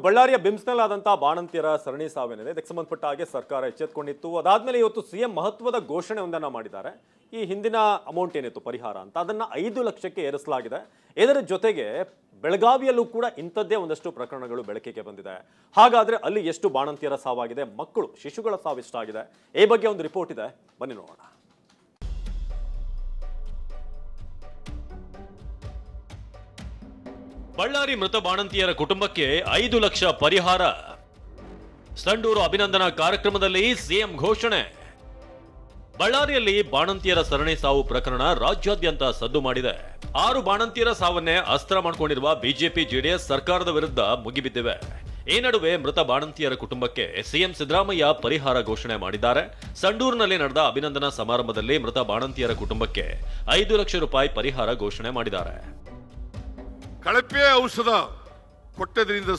ಬಳ್ಳಾರಿಯ ಬಿಮ್ಸ್ನಲ್ಲಾದಂತಹ ಬಾಣಂತಿಯರ ಸರಣಿ ಸಾವೇನಿದೆ ಇದಕ್ಕೆ ಸಂಬಂಧಪಟ್ಟ ಹಾಗೆ ಸರ್ಕಾರ ಎಚ್ಚೆತ್ತುಕೊಂಡಿತ್ತು. ಅದಾದ್ಮೇಲೆ ಇವತ್ತು ಸಿಎಂ ಮಹತ್ವದ ಘೋಷಣೆಯೊಂದನ್ನು ಮಾಡಿದ್ದಾರೆ. ಈ ಹಿಂದಿನ ಅಮೌಂಟ್ ಏನಿತ್ತು ಪರಿಹಾರ ಅಂತ ಅದನ್ನ 5 ಲಕ್ಷಕ್ಕೆ ಏರಿಸಲಾಗಿದೆ. ಇದರ ಜೊತೆಗೆ ಬೆಳಗಾವಿಯಲ್ಲೂ ಕೂಡ ಇಂಥದ್ದೇ ಒಂದಷ್ಟು ಪ್ರಕರಣಗಳು ಬೆಳಕಿಗೆ ಬಂದಿದೆ. ಹಾಗಾದ್ರೆ ಅಲ್ಲಿ ಎಷ್ಟು ಬಾಣಂತಿಯರ ಸಾವಾಗಿದೆ, ಮಕ್ಕಳು ಶಿಶುಗಳ ಸಾವು ಎಷ್ಟಾಗಿದೆ, ಈ ಬಗ್ಗೆ ಒಂದು ರಿಪೋರ್ಟ್ ಇದೆ, ಬನ್ನಿ ನೋಡೋಣ. ಬಳ್ಳಾರಿ ಮೃತ ಬಾಣಂತಿಯರ ಕುಟುಂಬಕ್ಕೆ 5 ಲಕ್ಷ ಪರಿಹಾರ. ಸಂಡೂರು ಅಭಿನಂದನಾ ಕಾರ್ಯಕ್ರಮದಲ್ಲಿ ಸಿಎಂ ಘೋಷಣೆ. ಬಳ್ಳಾರಿಯಲ್ಲಿ ಬಾಣಂತಿಯರ ಸರಣಿ ಸಾವು ಪ್ರಕರಣ ರಾಜ್ಯಾದ್ಯಂತ ಸದ್ದು ಮಾಡಿದೆ. 6 ಬಾಣಂತಿಯರ ಸಾವನ್ನೇ ಅಸ್ತ್ರ ಮಾಡಿಕೊಂಡಿರುವ ಬಿಜೆಪಿ ಜೆಡಿಎಸ್ ಸರ್ಕಾರದ ವಿರುದ್ಧ ಮುಗಿಬಿದ್ದಿವೆ. ಈ ನಡುವೆ ಮೃತ ಬಾಣಂತಿಯರ ಕುಟುಂಬಕ್ಕೆ ಸಿಎಂ ಸಿದ್ದರಾಮಯ್ಯ ಪರಿಹಾರ ಘೋಷಣೆ ಮಾಡಿದ್ದಾರೆ. ಸಂಡೂರಿನಲ್ಲಿ ನಡೆದ ಅಭಿನಂದನಾ ಸಮಾರಂಭದಲ್ಲಿ ಮೃತ ಬಾಣಂತಿಯರ ಕುಟುಂಬಕ್ಕೆ 5 ಲಕ್ಷ ರೂಪಾಯಿ ಪರಿಹಾರ ಘೋಷಣೆ ಮಾಡಿದ್ದಾರೆ. ಕಳಪೆ ಔಷಧ ಕೊಟ್ಟದ್ರಿಂದ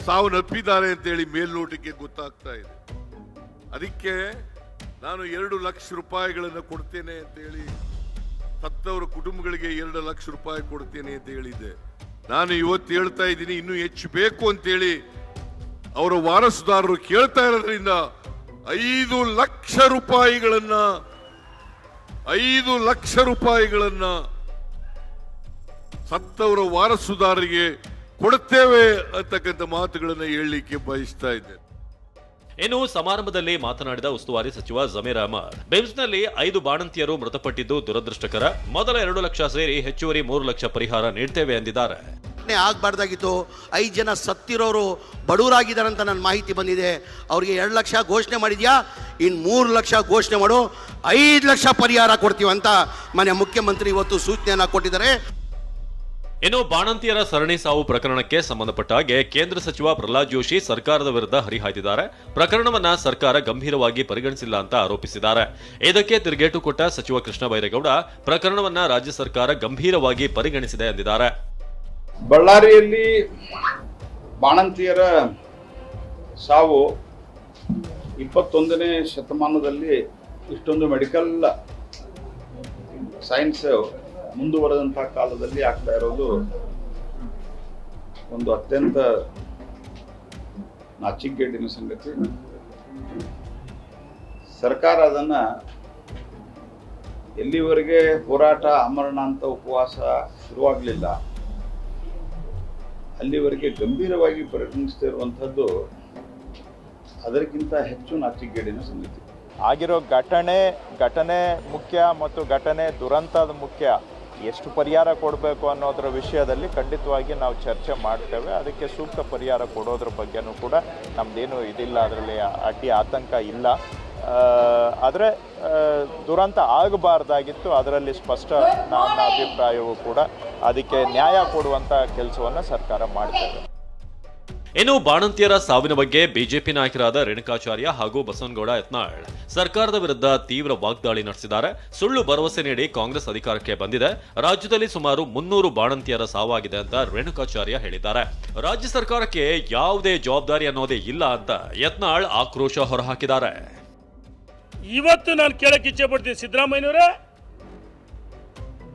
ಸಾವನ್ನಪ್ಪಿದ್ದಾರೆ ಅಂತೇಳಿ ಮೇಲ್ನೋಟಕ್ಕೆ ಗೊತ್ತಾಗ್ತಾ ಇದೆ. ಅದಕ್ಕೆ ನಾನು 2 ಲಕ್ಷ ರೂಪಾಯಿಗಳನ್ನು ಕೊಡ್ತೇನೆ ಅಂತೇಳಿ ಸತ್ತವರ ಕುಟುಂಬಗಳಿಗೆ 2 ಲಕ್ಷ ರೂಪಾಯಿ ಕೊಡ್ತೇನೆ ಅಂತ ಹೇಳಿದ್ದೆ. ನಾನು ಇವತ್ತು ಹೇಳ್ತಾ ಇದ್ದೀನಿ, ಇನ್ನೂ ಹೆಚ್ಚು ಬೇಕು ಅಂತೇಳಿ ಅವರ ವಾರಸುದಾರರು ಕೇಳ್ತಾ ಇರೋದ್ರಿಂದ 5 ಲಕ್ಷ ರೂಪಾಯಿಗಳನ್ನ ಸತ್ತವರ ವಾರಸುದಾರರಿಗೆ ಕೊಡುತ್ತೇವೆ ಅಂತಕ್ಕಂಥ ಮಾತುಗಳನ್ನು ಹೇಳಲಿಕ್ಕೆ ಬಯಸ್ತಾ ಇದ್ದೇನೆ. ಇನ್ನು ಸಮಾರಂಭದಲ್ಲಿ ಮಾತನಾಡಿದ ಉಸ್ತುವಾರಿ ಸಚಿವ ಜಮೀರ್ ಅಹಮದ್, ಬಿಮ್ಸ್ನಲ್ಲಿ 5 ಬಾಣಂತಿಯರು ಮೃತಪಟ್ಟಿದ್ದು ದುರದೃಷ್ಟಕರ. ಮೊದಲ 2 ಲಕ್ಷ ಸೇರಿ ಹೆಚ್ಚುವರಿ 3 ಲಕ್ಷ ಪರಿಹಾರ ನೀಡ್ತೇವೆ ಎಂದಿದ್ದಾರೆ. ಆಗಬಾರ್ದಾಗಿತ್ತು. 5 ಜನ ಸತ್ತಿರೋರು ಬಡವರಾಗಿದ್ದಾರೆ ಅಂತ ನನ್ನ ಮಾಹಿತಿ ಬಂದಿದೆ. ಅವರಿಗೆ 2 ಲಕ್ಷ ಘೋಷಣೆ ಮಾಡಿದ್ಯಾ, ಇನ್ನು 3 ಲಕ್ಷ ಘೋಷಣೆ ಮಾಡು, 5 ಲಕ್ಷ ಪರಿಹಾರ ಕೊಡ್ತೀವಿ ಅಂತ ಮಾನ್ಯ ಮುಖ್ಯಮಂತ್ರಿ ಇವತ್ತು ಸೂಚನೆಯನ್ನ ಕೊಟ್ಟಿದ್ದಾರೆ. ಇನ್ನು ಬಾಣಂತಿಯರ ಸರಣಿ ಸಾವು ಪ್ರಕರಣಕ್ಕೆ ಸಂಬಂಧಪಟ್ಟ ಹಾಗೆ ಕೇಂದ್ರ ಸಚಿವ ಪ್ರಹ್ಲಾದ್ ಜೋಶಿ ಸರ್ಕಾರದ ವಿರುದ್ಧ ಹರಿಹಾಯ್ದಿದ್ದಾರೆ. ಪ್ರಕರಣವನ್ನ ಸರ್ಕಾರ ಗಂಭೀರವಾಗಿ ಪರಿಗಣಿಸಿಲ್ಲ ಅಂತ ಆರೋಪಿಸಿದ್ದಾರೆ. ಇದಕ್ಕೆ ತಿರುಗೇಟು ಕೊಟ್ಟ ಸಚಿವ ಕೃಷ್ಣ ಬೈರೇಗೌಡ, ಪ್ರಕರಣವನ್ನ ರಾಜ್ಯ ಸರ್ಕಾರ ಗಂಭೀರವಾಗಿ ಪರಿಗಣಿಸಿದೆ ಎಂದಿದ್ದಾರೆ. ಬಳ್ಳಾರಿಯಲ್ಲಿ ಬಾಣಂತಿಯರ ಸಾವು 21ನೇ ಶತಮಾನದಲ್ಲಿ ಇಷ್ಟೊಂದು ಮೆಡಿಕಲ್ ಸೈನ್ಸ್ ಮುಂದುವರೆದಂತಹ ಕಾಲದಲ್ಲಿ ಆಗ್ತಾ ಇರೋದು ಒಂದು ಅತ್ಯಂತ ನಾಚಿಕೆಗೇಡಿನ ಸಂಗತಿ. ಸರ್ಕಾರ ಅದನ್ನ ಎಲ್ಲಿವರೆಗೆ ಹೋರಾಟ ಆಮರಣ ಅಂತ ಉಪವಾಸ ಶುರುವಾಗಲಿಲ್ಲ ಅಲ್ಲಿವರೆಗೆ ಗಂಭೀರವಾಗಿ ಪರಿಗಣಿಸ್ತಾ ಇರುವಂಥದ್ದು ಅದಕ್ಕಿಂತ ಹೆಚ್ಚು ನಾಚಿಕೆಗೇಡಿನ ಸಂಗತಿ. ಆಗಿರೋ ಘಟನೆ ಮುಖ್ಯ ಮತ್ತು ಘಟನೆ ದುರಂತದ ಮುಖ್ಯ. ಎಷ್ಟು ಪರಿಹಾರ ಕೊಡಬೇಕು ಅನ್ನೋದ್ರ ವಿಷಯದಲ್ಲಿ ಖಂಡಿತವಾಗಿ ನಾವು ಚರ್ಚೆ ಮಾಡ್ತೇವೆ. ಅದಕ್ಕೆ ಸೂಕ್ತ ಪರಿಹಾರ ಕೊಡೋದ್ರ ಬಗ್ಗೆನೂ ಕೂಡ ನಮ್ಮದೇನು ಇದಿಲ್ಲ, ಅದರಲ್ಲಿ ಅಡ್ಡಿ ಆತಂಕ ಇಲ್ಲ. ಆದರೆ ದುರಂತ ಆಗಬಾರ್ದಾಗಿತ್ತು, ಅದರಲ್ಲಿ ಸ್ಪಷ್ಟ ನನ್ನ ಅಭಿಪ್ರಾಯವೂ ಕೂಡ. ಅದಕ್ಕೆ ನ್ಯಾಯ ಕೊಡುವಂಥ ಕೆಲಸವನ್ನು ಸರ್ಕಾರ ಮಾಡ್ತೇವೆ. ಇನ್ನು ಬಾಣಂತಿಯರ ಸಾವಿನ ಬಗ್ಗೆ ಬಿಜೆಪಿ ನಾಯಕರಾದ ರೇಣುಕಾಚಾರ್ಯ ಹಾಗೂ ಬಸವನಗೌಡ ಯತ್ನಾಳ್ ಸರ್ಕಾರದ ವಿರುದ್ಧ ತೀವ್ರ ವಾಗ್ದಾಳಿ ನಡೆಸಿದ್ದಾರೆ. ಸುಳ್ಳು ಭರವಸೆ ನೀಡಿ ಕಾಂಗ್ರೆಸ್ ಅಧಿಕಾರಕ್ಕೆ ಬಂದಿದೆ. ರಾಜ್ಯದಲ್ಲಿ ಸುಮಾರು 300 ಬಾಣಂತಿಯರ ಸಾವಾಗಿದೆ ಅಂತ ರೇಣುಕಾಚಾರ್ಯ ಹೇಳಿದ್ದಾರೆ. ರಾಜ್ಯ ಸರ್ಕಾರಕ್ಕೆ ಯಾವುದೇ ಜವಾಬ್ದಾರಿ ಅನ್ನೋದೇ ಇಲ್ಲ ಅಂತ ಯತ್ನಾಳ್ ಆಕ್ರೋಶ ಹೊರಹಾಕಿದ್ದಾರೆ. ಇವತ್ತು ನಾನು ಕೇಳಕ್ಕೆ ಇಚ್ಛೆ ಪಡ್ತೀನಿ, ಸಿದ್ದರಾಮಯ್ಯನವರೇ,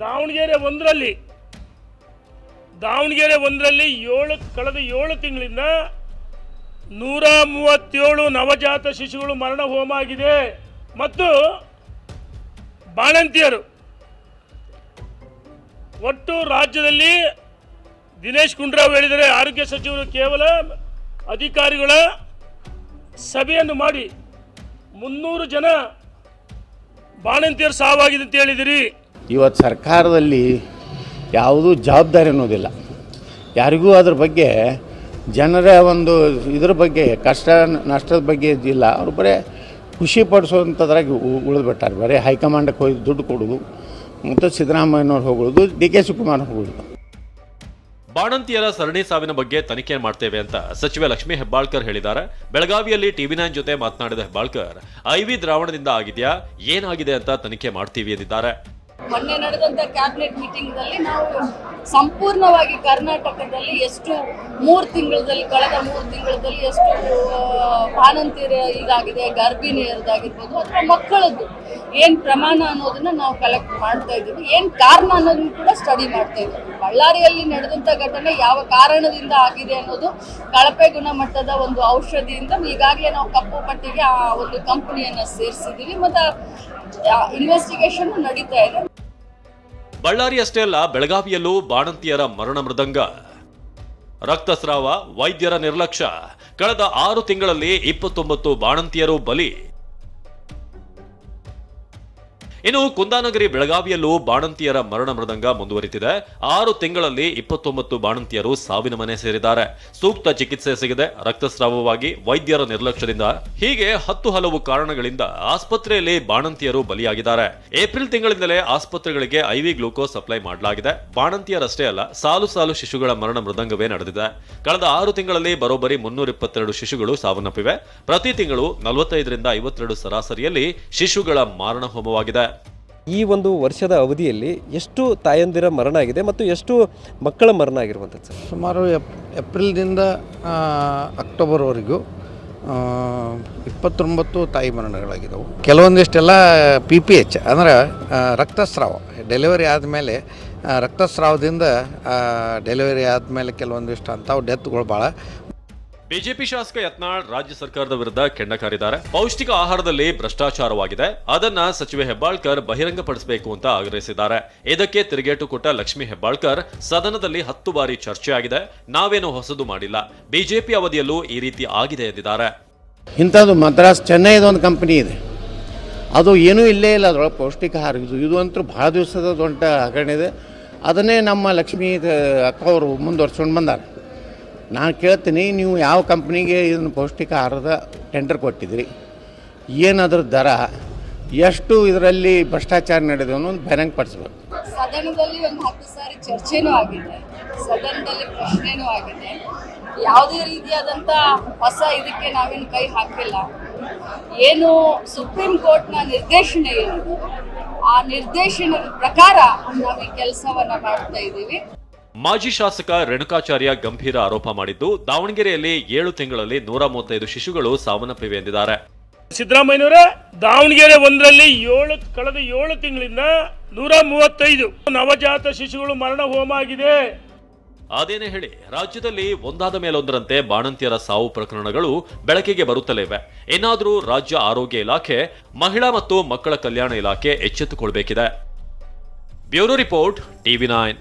ದಾವಣಗೆರೆ ಒಂದರಲ್ಲಿ ಕಳೆದ 7 ತಿಂಗಳಿಂದ 137 ನವಜಾತ ಶಿಶುಗಳು ಮರಣ ಹೋಮ ಆಗಿದೆ. ಮತ್ತು ಬಾಣಂತಿಯರು ಒಟ್ಟು ರಾಜ್ಯದಲ್ಲಿ ದಿನೇಶ್ ಗುಂಡೂರಾವ್ ಹೇಳಿದರೆ, ಆರೋಗ್ಯ ಸಚಿವರು ಕೇವಲ ಅಧಿಕಾರಿಗಳ ಸಭೆಯನ್ನು ಮಾಡಿ 300 ಜನ ಬಾಣಂತಿಯರು ಸಾವಾಗಿದೆ ಅಂತ ಹೇಳಿದಿರಿ. ಇವತ್ತು ಸರ್ಕಾರದಲ್ಲಿ ಯಾವುದೂ ಜವಾಬ್ದಾರಿ ಅನ್ನೋದಿಲ್ಲ. ಯಾರಿಗೂ ಅದ್ರ ಬಗ್ಗೆ ಜನರ ಒಂದು ಇದ್ರ ಬಗ್ಗೆ ಕಷ್ಟ ನಷ್ಟದ ಬಗ್ಗೆ ಇದ್ದಿಲ್ಲ. ಅವ್ರು ಬರೀ ಖುಷಿ ಪಡಿಸೋಂಥದ್ರಾಗಿ ಉಳಿದ್ಬಿಟ್ಟಾರೆ. ಬರೀ ಹೈಕಮಾಂಡಕ್ಕೆ ಹೋಗಿ ದುಡ್ಡು ಕೊಡೋದು ಮತ್ತು ಸಿದ್ದರಾಮಯ್ಯನವ್ರು ಹೋಗೋದು, ಡಿ ಕೆ ಶಿವಕುಮಾರ್ ಹೋಗೋದು. ಬಾಣಂತಿಯರ ಸರಣಿ ಸಾವಿನ ಬಗ್ಗೆ ತನಿಖೆ ಮಾಡ್ತೇವೆ ಅಂತ ಸಚಿವೆ ಲಕ್ಷ್ಮೀ ಹೆಬ್ಬಾಳ್ಕರ್ ಹೇಳಿದ್ದಾರೆ. ಬೆಳಗಾವಿಯಲ್ಲಿ ಟಿವಿ9 ಜೊತೆ ಮಾತನಾಡಿದ ಹೆಬ್ಬಾಳ್ಕರ್, IV ದ್ರಾವಣದಿಂದ ಆಗಿದೆಯಾ, ಏನಾಗಿದೆ ಅಂತ ತನಿಖೆ ಮಾಡ್ತೀವಿ ಎಂದಿದ್ದಾರೆ. ಮೊನ್ನೆ ನಡೆದಂತ ಕ್ಯಾಬಿನೆಟ್ ಮೀಟಿಂಗ್ನಲ್ಲಿ ನಾವು ಸಂಪೂರ್ಣವಾಗಿ ಕರ್ನಾಟಕದಲ್ಲಿ ಎಷ್ಟು ಕಳೆದ 3 ತಿಂಗಳಲ್ಲಿ ಎಷ್ಟು ಬಾಣಂತಿಯರ ಇದಾಗಿದೆ, ಗರ್ಭಿಣಿಯರದಾಗಿರ್ಬೋದು ಅಥವಾ ಮಕ್ಕಳದ್ದು ಏನ್ ಪ್ರಮಾಣ ಅನ್ನೋದನ್ನ ನಾವು ಕಲೆಕ್ಟ್ ಮಾಡ್ತಾ ಇದ್ದೀವಿ. ಏನ್ ಕಾರಣ ಅನ್ನೋದನ್ನ ಕೂಡ ಸ್ಟಡಿ ಮಾಡ್ತಾ ಇದ್ದೀವಿ. ಬಳ್ಳಾರಿಯಲ್ಲಿ ನಡೆದಂತ ಘಟನೆ ಯಾವ ಕಾರಣದಿಂದ ಆಗಿದೆ ಅನ್ನೋದು ಕಳಪೆ ಗುಣಮಟ್ಟದ ಒಂದು ಔಷಧಿಯಿಂದ ಈಗಾಗಲೇ ನಾವು ಕಪ್ಪು ಪಟ್ಟಿಗೆ ಆ ಒಂದು ಕಂಪನಿಯನ್ನ ಸೇರಿಸಿದ್ದೀವಿ ಮತ್ತು ಇನ್ವೆಸ್ಟಿಗೇಷನ್ ನಡೀತಾ ಇದೆ. ಬಳ್ಳಾರಿ ಅಷ್ಟೇ ಅಲ್ಲ, ಬೆಳಗಾವಿಯಲ್ಲೂ ಬಾಣಂತಿಯರ ಮರಣ ಮೃದಂಗ. ರಕ್ತಸ್ರಾವ, ವೈದ್ಯರ ನಿರ್ಲಕ್ಷ್ಯ. ಕಳೆದ 6 ತಿಂಗಳಲ್ಲಿ 29 ಬಾಣಂತಿಯರು ಬಲಿ. ಇನ್ನು ಕುಂದಾನಗರಿ ಬೆಳಗಾವಿಯಲ್ಲೂ ಬಾಣಂತಿಯರ ಮರಣ ಮೃದಂಗ ಮುಂದುವರಿತಿದೆ. 6 ತಿಂಗಳಲ್ಲಿ 29 ಬಾಣಂತಿಯರು ಸಾವಿನ ಮನೆ ಸೇರಿದ್ದಾರೆ. ಸೂಕ್ತ ಚಿಕಿತ್ಸೆ ಸಿಗದೆ ರಕ್ತಸ್ರಾವವಾಗಿ ವೈದ್ಯರ ನಿರ್ಲಕ್ಷ್ಯದಿಂದ ಹೀಗೆ 10 ಹಲವು ಕಾರಣಗಳಿಂದ ಆಸ್ಪತ್ರೆಯಲ್ಲಿ ಬಾಣಂತಿಯರು ಬಲಿಯಾಗಿದ್ದಾರೆ. ಏಪ್ರಿಲ್ ತಿಂಗಳಿಂದಲೇ ಆಸ್ಪತ್ರೆಗಳಿಗೆ IV ಗ್ಲೂಕೋಸ್ ಸಪ್ಲೈ ಮಾಡಲಾಗಿದೆ. ಬಾಣಂತಿಯರಷ್ಟೇ ಅಲ್ಲ, ಸಾಲು ಶಿಶುಗಳ ಮರಣ ಮೃದಂಗವೇ ನಡೆದಿದೆ. ಕಳೆದ 6 ತಿಂಗಳಲ್ಲಿ ಬರೋಬ್ಬರಿ 322 ಶಿಶುಗಳು ಸಾವನ್ನಪ್ಪಿವೆ. ಪ್ರತಿ ತಿಂಗಳು 45ರಿಂದ 52 ಸರಾಸರಿಯಲ್ಲಿ ಶಿಶುಗಳ ಮಾರಣ ಹೋಮವಾಗಿದೆ. ಈ ಒಂದು ವರ್ಷದ ಅವಧಿಯಲ್ಲಿ ಎಷ್ಟು ತಾಯಂದಿರ ಮರಣ ಆಗಿದೆ ಮತ್ತು ಎಷ್ಟು ಮಕ್ಕಳ ಮರಣ ಆಗಿರುವಂಥದ್ದು ಸರ್? ಸುಮಾರು ಏಪ್ರಿಲ್ದಿಂದ ಅಕ್ಟೋಬರ್ವರೆಗೂ 29 ತಾಯಿ ಮರಣಗಳಾಗಿದ್ದವು. ಕೆಲವೊಂದಿಷ್ಟೆಲ್ಲ PPH ಅಂದರೆ ರಕ್ತಸ್ರಾವ, ಡೆಲಿವರಿ ಆದಮೇಲೆ ರಕ್ತಸ್ರಾವದಿಂದ ಡೆಲಿವರಿ ಆದಮೇಲೆ ಕೆಲವೊಂದಿಷ್ಟು ಅಂಥವು ಡೆತ್ಗಳು ಭಾಳ. ಬಿಜೆಪಿ ಶಾಸಕ ಯತ್ನಾಳ್ ರಾಜ್ಯ ಸರ್ಕಾರದ ವಿರುದ್ಧ ಕೆಂಡ ಕಾರಿದ್ದಾರೆ. ಪೌಷ್ಟಿಕ ಆಹಾರದಲ್ಲಿ ಭ್ರಷ್ಟಾಚಾರವಾಗಿದೆ, ಅದನ್ನ ಸಚಿವೆ ಹೆಬ್ಬಾಳ್ಕರ್ ಬಹಿರಂಗಪಡಿಸಬೇಕು ಅಂತ ಆಗ್ರಹಿಸಿದ್ದಾರೆ. ಇದಕ್ಕೆ ತಿರುಗೇಟು ಕೊಟ್ಟ ಲಕ್ಷ್ಮೀ ಹೆಬ್ಬಾಳ್ಕರ್ ಸದನದಲ್ಲಿ 10 ಬಾರಿ ಚರ್ಚೆ ಆಗಿದೆ, ನಾವೇನು ಹೊಸದು ಮಾಡಿಲ್ಲ, ಬಿಜೆಪಿ ಅವಧಿಯಲ್ಲೂ ಈ ರೀತಿ ಆಗಿದೆ ಎಂದಿದ್ದಾರೆ. ಇಂಥದ್ದು ಮದ್ರಾಸ್ ಚೆನ್ನೈದೊಂದು ಕಂಪನಿ ಇದೆ, ಅದು ಏನೂ ಇಲ್ಲೇ ಇಲ್ಲ ಅದರೊಳಗೆ ಪೌಷ್ಟಿಕ ಆಹಾರ. ಇದು ಅಂತೂ ಭಾಳ ದಿವಸದ ದೊಡ್ಡ ಹಗರಣ ಇದೆ. ಅದನ್ನೇ ನಮ್ಮ ಲಕ್ಷ್ಮೀ ಅಕ್ಕ ಅವರು ಮುಂದುವರ್ಸ್ಕೊಂಡು ಬಂದಾರೆ. ನಾನು ಕೇಳ್ತೀನಿ, ನೀವು ಯಾವ ಕಂಪ್ನಿಗೆ ಇದನ್ನು ಪೌಷ್ಟಿಕ ಆಹಾರದ ಟೆಂಡರ್ ಕೊಟ್ಟಿದ್ರಿ, ಏನದ್ರ ದರ, ಎಷ್ಟು ಇದರಲ್ಲಿ ಭ್ರಷ್ಟಾಚಾರ ನಡೆದ ಅನ್ನೋದು ಬಹಿರಂಗಪಡಿಸ್ಬೇಕು. ಸದನದಲ್ಲಿ ಒಂದು 10 ಸಾರಿ ಚರ್ಚೆನೂ ಆಗಿದೆ, ಸದನದಲ್ಲಿ ಪ್ರಶ್ನೆನೂ ಆಗಿದೆ. ಯಾವುದೇ ರೀತಿಯಾದಂಥ ಹೊಸ ಇದಕ್ಕೆ ನಾವೇನು ಕೈ ಹಾಕಿಲ್ಲ. ಏನು ಸುಪ್ರೀಂ ಕೋರ್ಟ್ನ ನಿರ್ದೇಶನ ಏನಿದೆ ಆ ನಿರ್ದೇಶನದ ಪ್ರಕಾರ ನಾವು ಈ ಕೆಲಸವನ್ನ ಮಾಡ್ತಾ ಇದ್ದೀವಿ. ಮಾಜಿ ಶಾಸಕ ರೇಣುಕಾಚಾರ್ಯ ಗಂಭೀರ ಆರೋಪ ಮಾಡಿದ್ದು, ದಾವಣಗೆರೆಯಲ್ಲಿ 7 ತಿಂಗಳಲ್ಲಿ 135 ಶಿಶುಗಳು ಸಾವನ್ನಪ್ಪಿವೆ ಎಂದಿದ್ದಾರೆ. ಸಿದ್ದರಾಮಯ್ಯನವರೇ, ದಾವಣಗೆರೆ 1ರಲ್ಲಿ ಕಳೆದ 7 ತಿಂಗಳಿಂದ 135 ನವಜಾತ ಶಿಶುಗಳು ಮರಣ ಹೋಮ ಆಗಿದೆ. ಅದೇನೇ ಹೇಳಿ, ರಾಜ್ಯದಲ್ಲಿ ಒಂದಾದ ಮೇಲೊಂದರಂತೆ ಬಾಣಂತಿಯರ ಸಾವು ಪ್ರಕರಣಗಳು ಬೆಳಕಿಗೆ ಬರುತ್ತಲೇ ಇವೆ. ಏನಾದರೂ ರಾಜ್ಯ ಆರೋಗ್ಯ ಇಲಾಖೆ, ಮಹಿಳಾ ಮತ್ತು ಮಕ್ಕಳ ಕಲ್ಯಾಣ ಇಲಾಖೆ ಎಚ್ಚೆತ್ತುಕೊಳ್ಬೇಕಿದೆ. Bureau report, TV9.